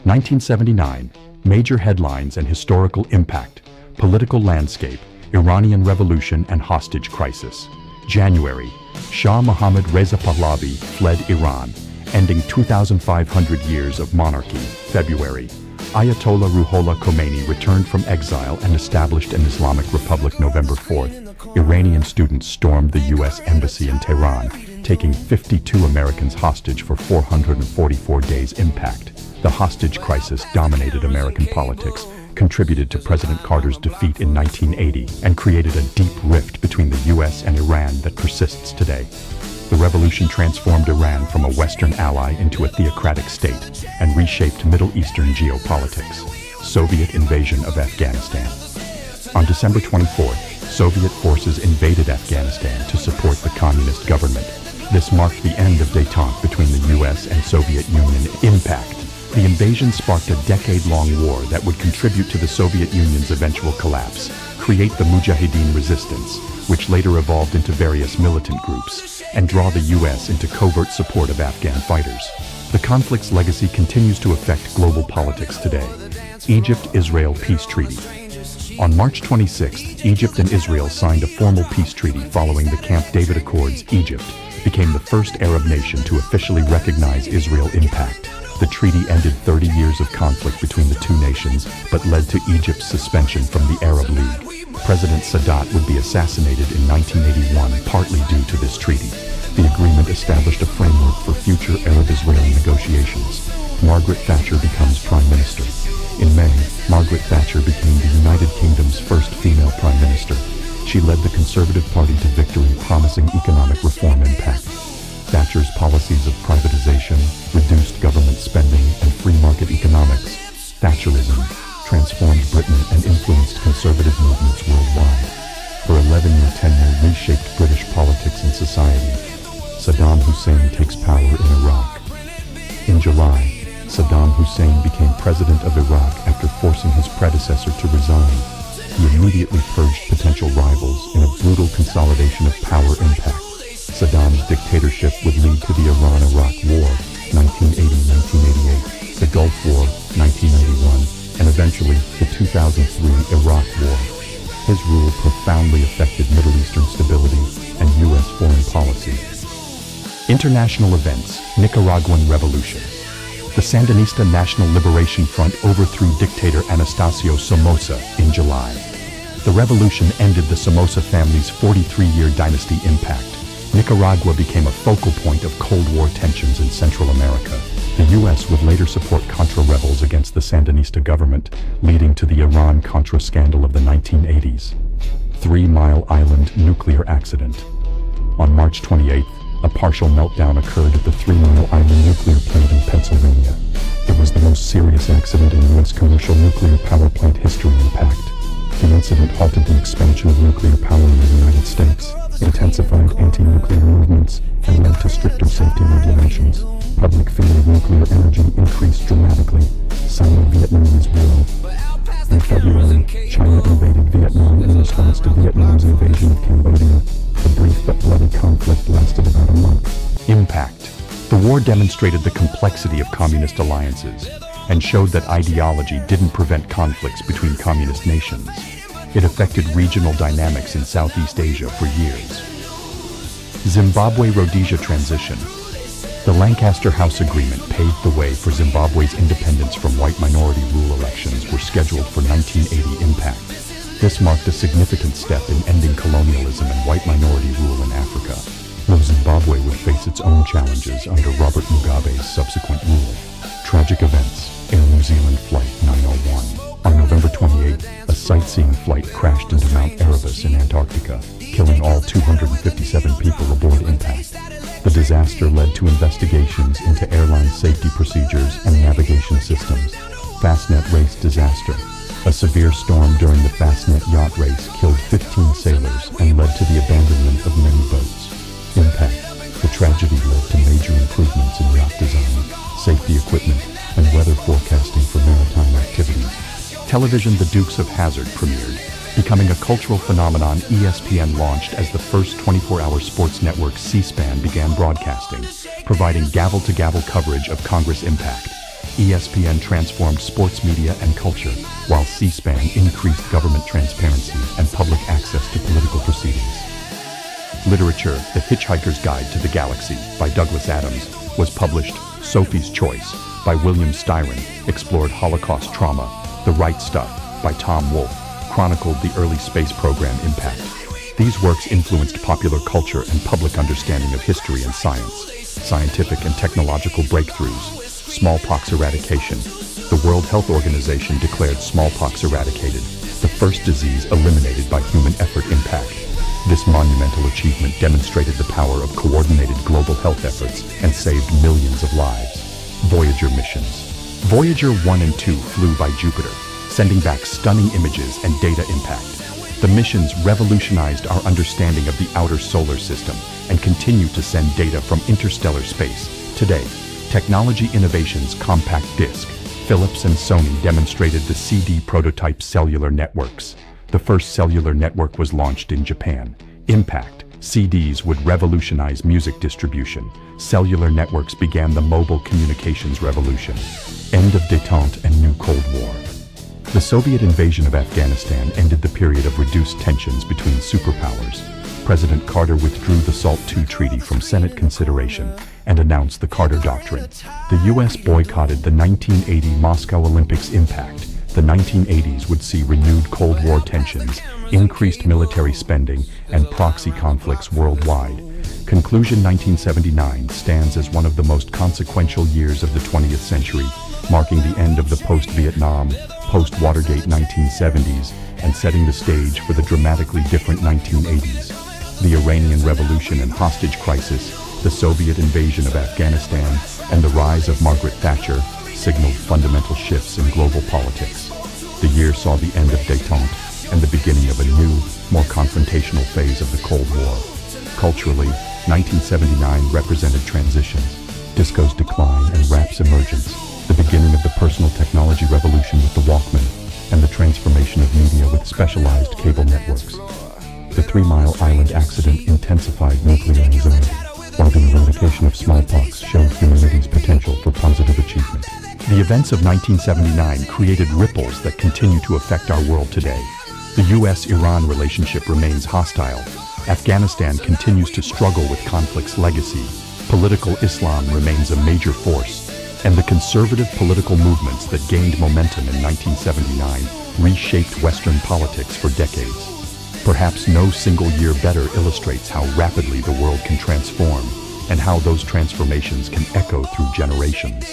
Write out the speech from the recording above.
1979, major headlines and historical impact, political landscape, Iranian Revolution and hostage crisis. January, Shah Mohammad Reza Pahlavi fled Iran, ending 2,500 years of monarchy. February, Ayatollah Ruhollah Khomeini returned from exile and established an Islamic Republic. November 4th, Iranian students stormed the U.S. Embassy in Tehran, taking 52 Americans hostage for 444 days. Impact. The hostage crisis dominated American politics, contributed to President Carter's defeat in 1980, and created a deep rift between the U.S. and Iran that persists today. The revolution transformed Iran from a Western ally into a theocratic state and reshaped Middle Eastern geopolitics. Soviet invasion of Afghanistan. On December 24th, Soviet forces invaded Afghanistan to support the communist government. This marked the end of détente between the U.S. and Soviet Union. Impact. The invasion sparked a decade-long war that would contribute to the Soviet Union's eventual collapse, create the Mujahideen resistance, which later evolved into various militant groups, and draw the U.S. into covert support of Afghan fighters. The conflict's legacy continues to affect global politics today. Egypt-Israel Peace Treaty. On March 26th, Egypt and Israel signed a formal peace treaty following the Camp David Accords. Egypt became the first Arab nation to officially recognize Israel. Impact. The treaty ended 30 years of conflict between the two nations, but led to Egypt's suspension from the Arab League. President Sadat would be assassinated in 1981, partly due to this treaty. The agreement established a framework for future Arab-Israeli negotiations. Margaret Thatcher becomes Prime Minister. In May, Margaret Thatcher became the United Kingdom's first female Prime Minister. She led the Conservative Party to victory, promising economic reform. Impact. Thatcher's policies of privatization, reduced government spending, and free market economics, Thatcherism, transformed Britain and influenced conservative movements worldwide. Her 11-year tenure reshaped British politics and society. Saddam Hussein takes power in Iraq. In July, Saddam Hussein became president of Iraq after forcing his predecessor to resign. He immediately purged potential rivals in a brutal consolidation of power. Impact. Saddam's dictatorship would lead to the Iran-Iraq War, 1980-1988, the Gulf War, 1991, and eventually the 2003 Iraq War. His rule profoundly affected Middle Eastern stability and U.S. foreign policy. International events. Nicaraguan Revolution. The Sandinista National Liberation Front overthrew dictator Anastasio Somoza in July. The revolution ended the Somoza family's 43-year dynasty. Impact. Nicaragua became a focal point of Cold War tensions in Central America. The U.S. would later support Contra rebels against the Sandinista government, leading to the Iran-Contra scandal of the 1980s. 3 Mile Island nuclear accident. On March 28th, a partial meltdown occurred at the 3 Mile Island nuclear plant in Pennsylvania. It was the most serious accident in U.S. commercial nuclear power plant history. Impact. The incident halted the expansion of nuclear power in the United States, intensified anti-nuclear movements, and led to stricter safety regulations. Public fear of nuclear energy increased dramatically. Sino-Vietnamese War. In February, China invaded Vietnam in response to Vietnam's invasion of Cambodia. The brief but bloody conflict lasted about a month. Impact. The war demonstrated the complexity of communist alliances and showed that ideology didn't prevent conflicts between communist nations. It affected regional dynamics in Southeast Asia for years. Zimbabwe-Rhodesia transition. The Lancaster House Agreement paved the way for Zimbabwe's independence from white minority rule. Elections were scheduled for 1980. Impact. This marked a significant step in ending colonialism and white minority rule in Africa, though Zimbabwe would face its own challenges under Robert Mugabe's subsequent rule. Tragic events. Air New Zealand Flight 901. On November 28th, a sightseeing flight crashed into Mount Erebus in Antarctica, killing all 257 people aboard. Impact. The disaster led to investigations into airline safety procedures and navigation systems. Fastnet race disaster. A severe storm during the Fastnet yacht race killed 15 sailors and led to the abandonment of many boats. Impact. The tragedy led to major improvements in yacht design, safety equipment, and weather forecasting for maritime activities. Television The Dukes of Hazzard premiered. Becoming a cultural phenomenon, ESPN launched as the first 24-hour sports network. C-SPAN began broadcasting, providing gavel-to-gavel coverage of Congress. Impact. ESPN transformed sports media and culture, while C-SPAN increased government transparency and public access to political proceedings. Literature, The Hitchhiker's Guide to the Galaxy by Douglas Adams was published. Sophie's Choice by William Styron explored Holocaust trauma. The Right Stuff by Tom Wolfe chronicled the early space program impact. These works influenced popular culture and public understanding of history and science. Scientific and technological breakthroughs. Smallpox eradication. The World Health Organization declared smallpox eradicated, the first disease eliminated by human effort impact. This monumental achievement demonstrated the power of coordinated global health efforts and saved millions of lives. Voyager missions. Voyager 1 and 2 flew by Jupiter, sending back stunning images and data impact. The missions revolutionized our understanding of the outer solar system and continue to send data from interstellar space. Today, technology innovations compact disc. Philips and Sony demonstrated the CD prototype cellular networks. The first cellular network was launched in Japan. Impact. CDs would revolutionize music distribution. Cellular networks began the mobile communications revolution. End of détente and new Cold War. The Soviet invasion of Afghanistan ended the period of reduced tensions between superpowers. President Carter withdrew the SALT II treaty from Senate consideration and announced the Carter Doctrine. The U.S. boycotted the 1980 Moscow Olympics. Impact. The 1980s would see renewed Cold War tensions, increased military spending, and proxy conflicts worldwide. Conclusion. 1979 stands as one of the most consequential years of the 20th century, marking the end of the post-Vietnam, post-Watergate 1970s, and setting the stage for the dramatically different 1980s. The Iranian Revolution and hostage crisis, the Soviet invasion of Afghanistan, and the rise of Margaret Thatcher signaled fundamental shifts in global politics. The year saw the end of détente and the beginning of a new, more confrontational phase of the Cold War. Culturally, 1979 represented transition, disco's decline and rap's emergence, the beginning of the personal technology revolution with the Walkman, and the transformation of media with specialized cable networks. The 3 Mile Island accident intensified nuclear anxiety, while the eradication of smallpox showed humanity's potential for positive achievement. The events of 1979 created ripples that continue to affect our world today. The U.S.-Iran relationship remains hostile. Afghanistan continues to struggle with conflict's legacy. Political Islam remains a major force, and the conservative political movements that gained momentum in 1979 reshaped Western politics for decades. Perhaps no single year better illustrates how rapidly the world can transform and how those transformations can echo through generations.